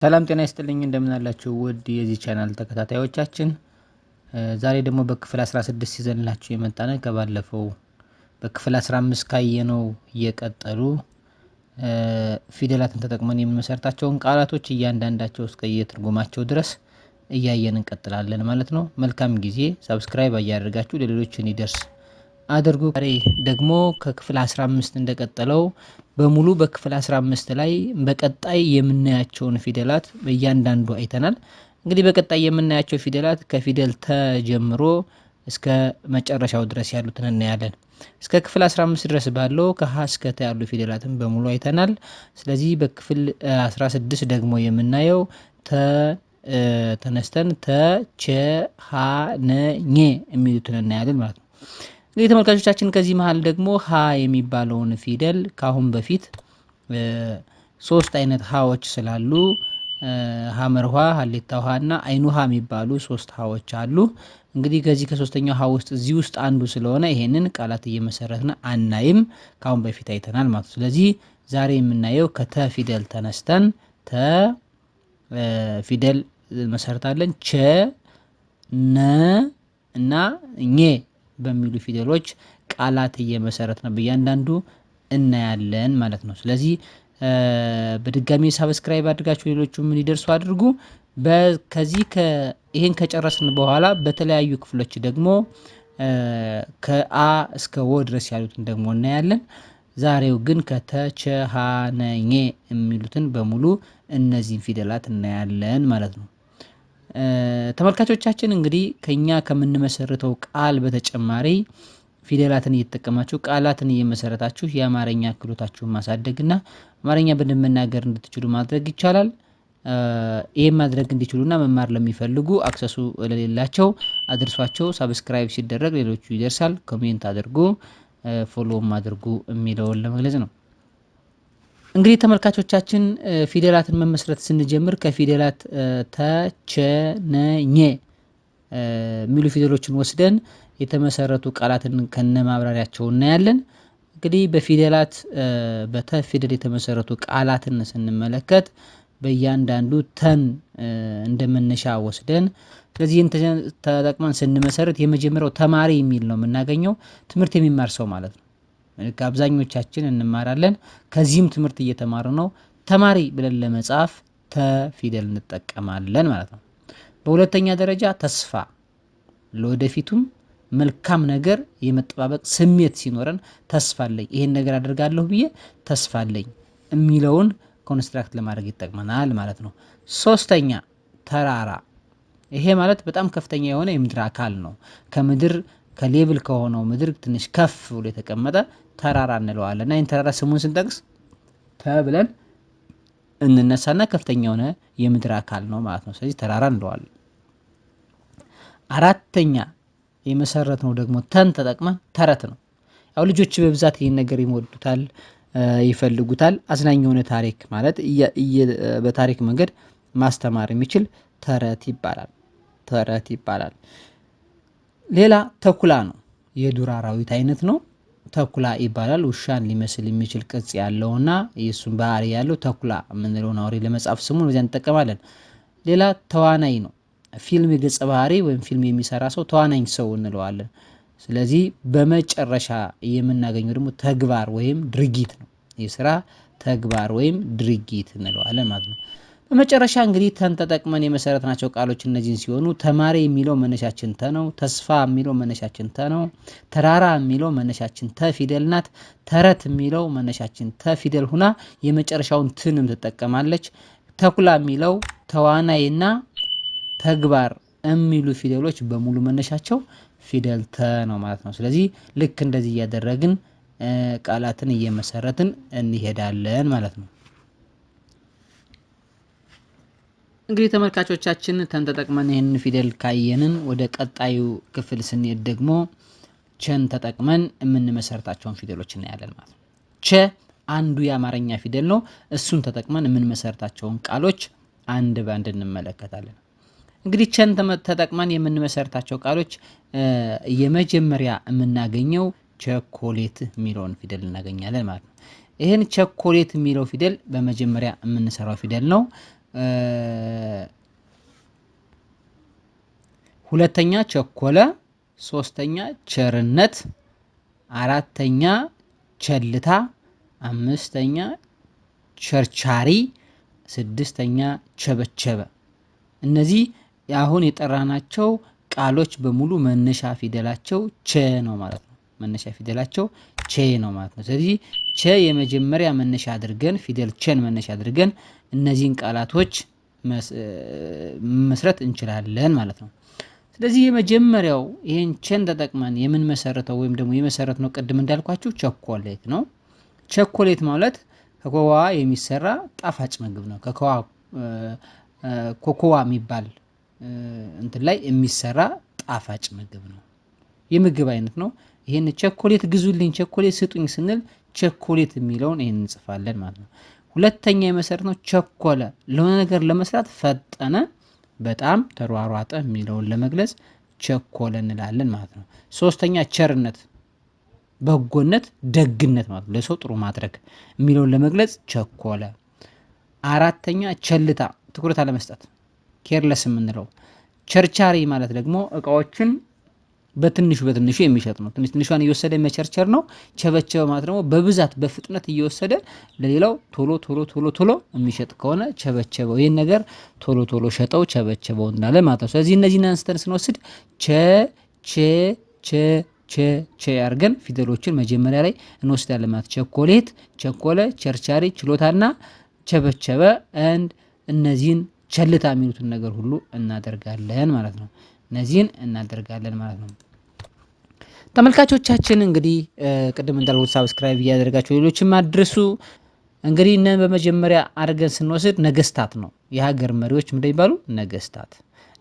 ሰላም ጤና ይስጥልኝ እንደምን አላችሁ ውድ የዚህ ቻናል ተከታታዮቻችን። ዛሬ ደግሞ በክፍል 16 ይዘንላችሁ የመጣነው ከባለፈው በክፍል 15 ካየነው እየቀጠሉ ፊደላትን ተጠቅመን የምንመሰርታቸውን ቃላቶች እያንዳንዳቸው እስከ የትርጉማቸው ድረስ እያየን እንቀጥላለን ማለት ነው። መልካም ጊዜ። ሰብስክራይብ እያደረጋችሁ ለሌሎች እንዲደርስ አድርጉ። ዛሬ ደግሞ ከክፍል 15 እንደቀጠለው በሙሉ በክፍል 15 ላይ በቀጣይ የምናያቸውን ፊደላት በእያንዳንዱ አይተናል። እንግዲህ በቀጣይ የምናያቸው ፊደላት ከፊደል ተጀምሮ እስከ መጨረሻው ድረስ ያሉትን እናያለን። እስከ ክፍል 15 ድረስ ባለው ከሀ እስከ ተ ያሉ ፊደላትን በሙሉ አይተናል። ስለዚህ በክፍል 16 ደግሞ የምናየው ተነስተን ተ ቸ ሀ ነ ኘ የሚሉትን እናያለን ማለት ነው። እንግዲህ ተመልካቾቻችን ከዚህ መሃል ደግሞ ሀ የሚባለውን ፊደል ካሁን በፊት ሶስት አይነት ሀዎች ስላሉ ሀመር ውሃ፣ ሀሌታ ውሃ እና አይኑ ውሃ የሚባሉ ሶስት ሀዎች አሉ። እንግዲህ ከዚህ ከሶስተኛው ሀ ውስጥ እዚህ ውስጥ አንዱ ስለሆነ ይሄንን ቃላት እየመሰረትን አናይም፣ ካሁን በፊት አይተናል ማለት ነው። ስለዚህ ዛሬ የምናየው ከተ ፊደል ተነስተን ተ ፊደል መሰረታለን። ቸ ነ እና ኘ በሚሉ ፊደሎች ቃላት እየመሰረትን በእያንዳንዱ እናያለን ማለት ነው። ስለዚህ በድጋሚ ሰብስክራይብ አድርጋችሁ ሌሎቹም እንዲደርሱ አድርጉ። ከዚህ ይሄን ከጨረስን በኋላ በተለያዩ ክፍሎች ደግሞ ከአ እስከ ወ ድረስ ያሉትን ደግሞ እናያለን። ዛሬው ግን ከተ ቸ ሀ ነ ኘ የሚሉትን በሙሉ እነዚህን ፊደላት እናያለን ማለት ነው። ተመልካቾቻችን እንግዲህ ከኛ ከምንመሰርተው ቃል በተጨማሪ ፊደላትን እየተጠቀማችሁ ቃላትን እየመሰረታችሁ የአማርኛ ክህሎታችሁን ማሳደግና አማርኛ በደንብ መናገር እንድትችሉ ማድረግ ይቻላል። ይሄን ማድረግ እንዲችሉና መማር ለሚፈልጉ አክሰሱ ለሌላቸው አድርሷቸው። ሰብስክራይብ ሲደረግ ሌሎቹ ይደርሳል። ኮሜንት አድርጉ፣ ፎሎውም አድርጉ የሚለውን ለመግለጽ ነው። እንግዲህ ተመልካቾቻችን ፊደላትን መመስረት ስንጀምር ከፊደላት ተ ቸ ነ ኘ የሚሉ ፊደሎችን ወስደን የተመሰረቱ ቃላትን ከነ ማብራሪያቸው እናያለን። እንግዲህ በፊደላት በተ ፊደል የተመሰረቱ ቃላትን ስንመለከት በእያንዳንዱ ተን እንደመነሻ ወስደን ስለዚህን ተጠቅመን ስንመሰረት የመጀመሪያው ተማሪ የሚል ነው የምናገኘው። ትምህርት የሚማር ሰው ማለት ነው። አብዛኞቻችን እንማራለን። ከዚህም ትምህርት እየተማሩ ነው። ተማሪ ብለን ለመጻፍ ተ ፊደል እንጠቀማለን ማለት ነው። በሁለተኛ ደረጃ ተስፋ፣ ለወደፊቱም መልካም ነገር የመጠባበቅ ስሜት ሲኖረን ተስፋ አለኝ፣ ይሄን ነገር አደርጋለሁ ብዬ ተስፋ አለኝ የሚለውን ኮንስትራክት ለማድረግ ይጠቅመናል ማለት ነው። ሶስተኛ ተራራ፣ ይሄ ማለት በጣም ከፍተኛ የሆነ የምድር አካል ነው። ከምድር ከሌብል ከሆነው ምድር ትንሽ ከፍ ብሎ የተቀመጠ ተራራ እንለዋለን። እና ይህን ተራራ ስሙን ስንጠቅስ ተብለን እንነሳና ከፍተኛ የሆነ የምድር አካል ነው ማለት ነው። ስለዚህ ተራራ እንለዋለን። አራተኛ የመሰረት ነው ደግሞ ተን ተጠቅመን ተረት ነው። ያው ልጆች በብዛት ይህን ነገር ይወዱታል፣ ይፈልጉታል። አዝናኝ የሆነ ታሪክ ማለት በታሪክ መንገድ ማስተማር የሚችል ተረት ይባላል። ተረት ይባላል። ሌላ ተኩላ ነው። የዱር አራዊት አይነት ነው። ተኩላ ይባላል። ውሻን ሊመስል የሚችል ቅርጽ ያለውና የሱን ባህሪ ያለው ተኩላ የምንለውን አውሬ ለመጻፍ ስሙን በዚያ እንጠቀማለን። ሌላ ተዋናይ ነው። ፊልም የገጸ ባህሪ ወይም ፊልም የሚሰራ ሰው ተዋናኝ ሰው እንለዋለን። ስለዚህ በመጨረሻ የምናገኘው ደግሞ ተግባር ወይም ድርጊት ነው። የስራ ተግባር ወይም ድርጊት እንለዋለን ማለት ነው። በመጨረሻ እንግዲህ ተን ተጠቅመን የመሰረትናቸው ቃሎች እነዚህን ሲሆኑ ተማሪ የሚለው መነሻችን ተ ነው። ተስፋ የሚለው መነሻችን ተ ነው። ተራራ የሚለው መነሻችን ተ ፊደል ናት። ተረት የሚለው መነሻችን ተ ፊደል ሁና የመጨረሻውን ትንም ትጠቀማለች። ተኩላ የሚለው ተዋናይና ተግባር የሚሉ ፊደሎች በሙሉ መነሻቸው ፊደል ተ ነው ማለት ነው። ስለዚህ ልክ እንደዚህ እያደረግን ቃላትን እየመሰረትን እንሄዳለን ማለት ነው። እንግዲህ ተመልካቾቻችን ተን ተጠቅመን ይህንን ፊደል ካየንን ወደ ቀጣዩ ክፍል ስንሄድ ደግሞ ቸን ተጠቅመን የምንመሰርታቸውን ፊደሎች እናያለን ማለት ነው። ቸ አንዱ የአማርኛ ፊደል ነው። እሱን ተጠቅመን የምንመሰርታቸውን ቃሎች አንድ በአንድ እንመለከታለን። እንግዲህ ቸን ተጠቅመን የምንመሰርታቸው ቃሎች የመጀመሪያ የምናገኘው ቸኮሌት የሚለውን ፊደል እናገኛለን ማለት ነው። ይህን ቸኮሌት የሚለው ፊደል በመጀመሪያ የምንሰራው ፊደል ነው። ሁለተኛ ቸኮለ፣ ሶስተኛ ቸርነት፣ አራተኛ ቸልታ፣ አምስተኛ ቸርቻሪ፣ ስድስተኛ ቸበቸበ። እነዚህ አሁን የጠራናቸው ቃሎች በሙሉ መነሻ ፊደላቸው ቸ ነው ማለት ነው። መነሻ ፊደላቸው ቸ ነው ማለት ነው። ስለዚህ ቸ የመጀመሪያ መነሻ አድርገን ፊደል ቸን መነሻ አድርገን እነዚህን ቃላቶች መስረት እንችላለን ማለት ነው። ስለዚህ የመጀመሪያው ይሄን ቸን ተጠቅመን የምንመሰረተው ወይም ደግሞ የመሰረትነው ቅድም እንዳልኳችሁ ቸኮሌት ነው። ቸኮሌት ማለት ከኮዋ የሚሰራ ጣፋጭ ምግብ ነው። ኮኮዋ የሚባል እንትን ላይ የሚሰራ ጣፋጭ ምግብ ነው። የምግብ አይነት ነው። ይሄን ቸኮሌት ግዙልኝ፣ ቸኮሌት ስጡኝ ስንል ቸኮሌት የሚለውን ይሄን እንጽፋለን ማለት ነው። ሁለተኛ የመሰረትነው ቸኮለ፣ ለሆነ ነገር ለመስራት ፈጠነ፣ በጣም ተሯሯጠ የሚለውን ለመግለጽ ቸኮለ እንላለን ማለት ነው። ሶስተኛ ቸርነት፣ በጎነት፣ ደግነት ማለት ነው። ለሰው ጥሩ ማድረግ የሚለውን ለመግለጽ ቸኮለ። አራተኛ ቸልታ፣ ትኩረት አለመስጠት፣ ኬርለስ የምንለው። ቸርቻሪ ማለት ደግሞ እቃዎችን በትንሹ የሚሸጥ ነው። ትንሿን እየወሰደ መቸርቸር ነው። ቸበቸበ ማለት ደግሞ በብዛት በፍጥነት እየወሰደ ለሌላው ቶሎ የሚሸጥ ከሆነ ቸበቸበው፣ ይህን ነገር ቶሎ ሸጠው ቸበቸበው እንዳለ ማለት ነው። ስለዚህ እነዚህን አንስተን ስንወስድ ቸ አድርገን ፊደሎችን መጀመሪያ ላይ እንወስዳለን ማለት ቸኮሌት፣ ቸኮለ፣ ቸርቻሪ፣ ችሎታና ቸበቸበ እነዚህን ቸልታ የሚሉትን ነገር ሁሉ እናደርጋለን ማለት ነው። እነዚህን እናደርጋለን ማለት ነው። ተመልካቾቻችን እንግዲህ ቅድም እንዳልኩት ሳብስክራይብ እያደረጋችሁ ሌሎችም አድርሱ። እንግዲህ እነን በመጀመሪያ አድርገን ስንወስድ ነገስታት ነው። የሀገር መሪዎች ምንድን ይባሉ? ነገስታት።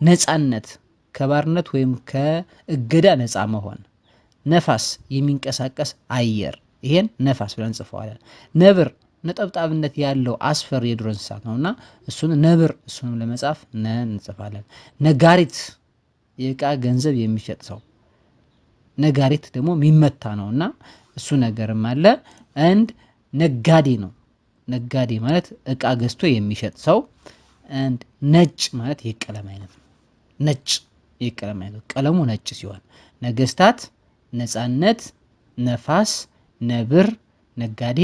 ነፃነት፣ ከባርነት ወይም ከእገዳ ነፃ መሆን። ነፋስ፣ የሚንቀሳቀስ አየር፣ ይሄን ነፋስ ብለን እንጽፈዋለን። ነብር፣ ነጠብጣብነት ያለው አስፈሪ የዱር እንስሳት ነውና እሱን ነብር፣ እሱንም ለመጻፍ እንጽፋለን። ነጋሪት፣ የእቃ ገንዘብ የሚሸጥ ሰው። ነጋሪት ደግሞ የሚመታ ነውና እሱ ነገርም አለ። ነጋዴ ነው። ነጋዴ ማለት እቃ ገዝቶ የሚሸጥ ሰው። ነጭ ማለት የቀለም አይነት ነው። ነጭ የቀለም አይነት፣ ቀለሙ ነጭ ሲሆን ነገስታት፣ ነፃነት፣ ነፋስ፣ ነብር፣ ነጋዴ፣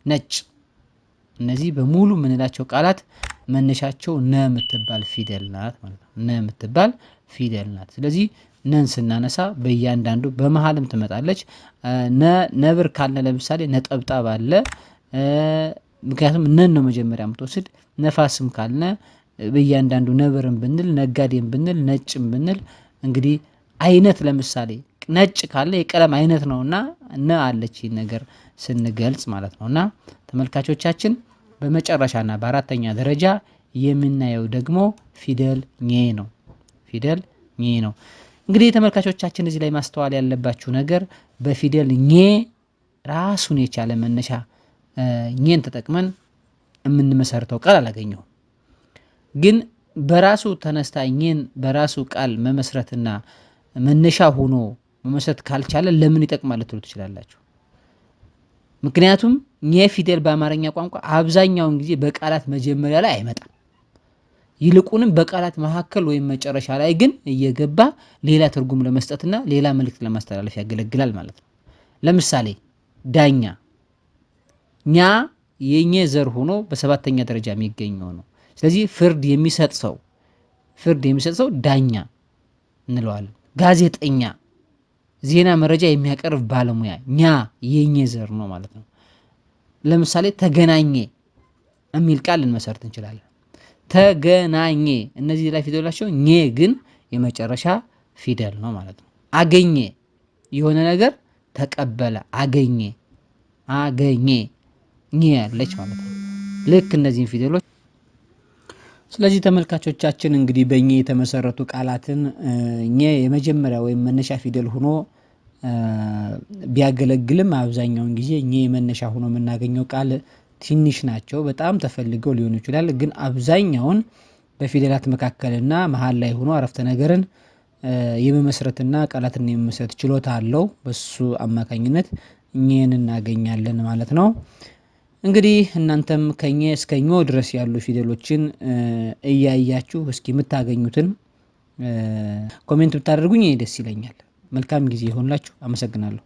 ነጭ። እነዚህ በሙሉ የምንላቸው ቃላት መነሻቸው ነ የምትባል ፊደል ናት ማለት ነው። ነ የምትባል ፊደል ናት። ስለዚህ ነን ስናነሳ በእያንዳንዱ በመሀልም ትመጣለች። ነብር ካልነ ለምሳሌ ነጠብጣብ አለ። ምክንያቱም ነን ነው መጀመሪያ የምትወስድ። ነፋስም ካልነ በእያንዳንዱ ነብርም ብንል፣ ነጋዴም ብንል፣ ነጭም ብንል እንግዲህ አይነት ለምሳሌ ነጭ ካለ የቀለም አይነት ነውና ነ አለች ይህን ነገር ስንገልጽ ማለት ነውና ተመልካቾቻችን በመጨረሻና በአራተኛ ደረጃ የምናየው ደግሞ ፊደል ኘ ነው። ፊደል ኘ ነው። እንግዲህ ተመልካቾቻችን እዚህ ላይ ማስተዋል ያለባችሁ ነገር በፊደል ኘ ራሱን የቻለ መነሻ ኘን ተጠቅመን የምንመሰርተው ቃል አላገኘሁም። ግን በራሱ ተነስታ ኘን በራሱ ቃል መመስረትና መነሻ ሆኖ መመስረት ካልቻለ ለምን ይጠቅማል ልትሉ ትችላላችሁ። ምክንያቱም ኘ ፊደል በአማርኛ ቋንቋ አብዛኛውን ጊዜ በቃላት መጀመሪያ ላይ አይመጣም። ይልቁንም በቃላት መካከል ወይም መጨረሻ ላይ ግን እየገባ ሌላ ትርጉም ለመስጠትና ሌላ መልእክት ለማስተላለፍ ያገለግላል ማለት ነው። ለምሳሌ ዳኛ፣ ኛ የኘ ዘር ሆኖ በሰባተኛ ደረጃ የሚገኘው ነው። ስለዚህ ፍርድ የሚሰጥ ሰው ዳኛ እንለዋለን። ጋዜጠኛ፣ ዜና መረጃ የሚያቀርብ ባለሙያ፣ ኛ የኘ ዘር ነው ማለት ነው። ለምሳሌ ተገናኘ የሚል ቃል ልንመሰርት እንችላለን። ተገናኘ፣ እነዚህ ላይ ፊደላቸው ኘ ግን የመጨረሻ ፊደል ነው ማለት ነው። አገኘ፣ የሆነ ነገር ተቀበለ፣ አገኘ ኘ ያለች ማለት ነው። ልክ እነዚህን ፊደሎች ስለዚህ ተመልካቾቻችን እንግዲህ በኘ የተመሰረቱ ቃላትን ኘ የመጀመሪያ ወይም መነሻ ፊደል ሆኖ ቢያገለግልም አብዛኛውን ጊዜ ኘ የመነሻ ሆኖ የምናገኘው ቃል ትንሽ ናቸው። በጣም ተፈልገው ሊሆኑ ይችላል። ግን አብዛኛውን በፊደላት መካከልና መሀል ላይ ሆኖ አረፍተ ነገርን የመመስረትና ቃላትን የመመስረት ችሎታ አለው። በሱ አማካኝነት ኘን እናገኛለን ማለት ነው። እንግዲህ እናንተም ከኘ እስከ ኞ ድረስ ያሉ ፊደሎችን እያያችሁ እስኪ የምታገኙትን ኮሜንት ብታደርጉኝ ደስ ይለኛል። መልካም ጊዜ ይሆንላችሁ። አመሰግናለሁ።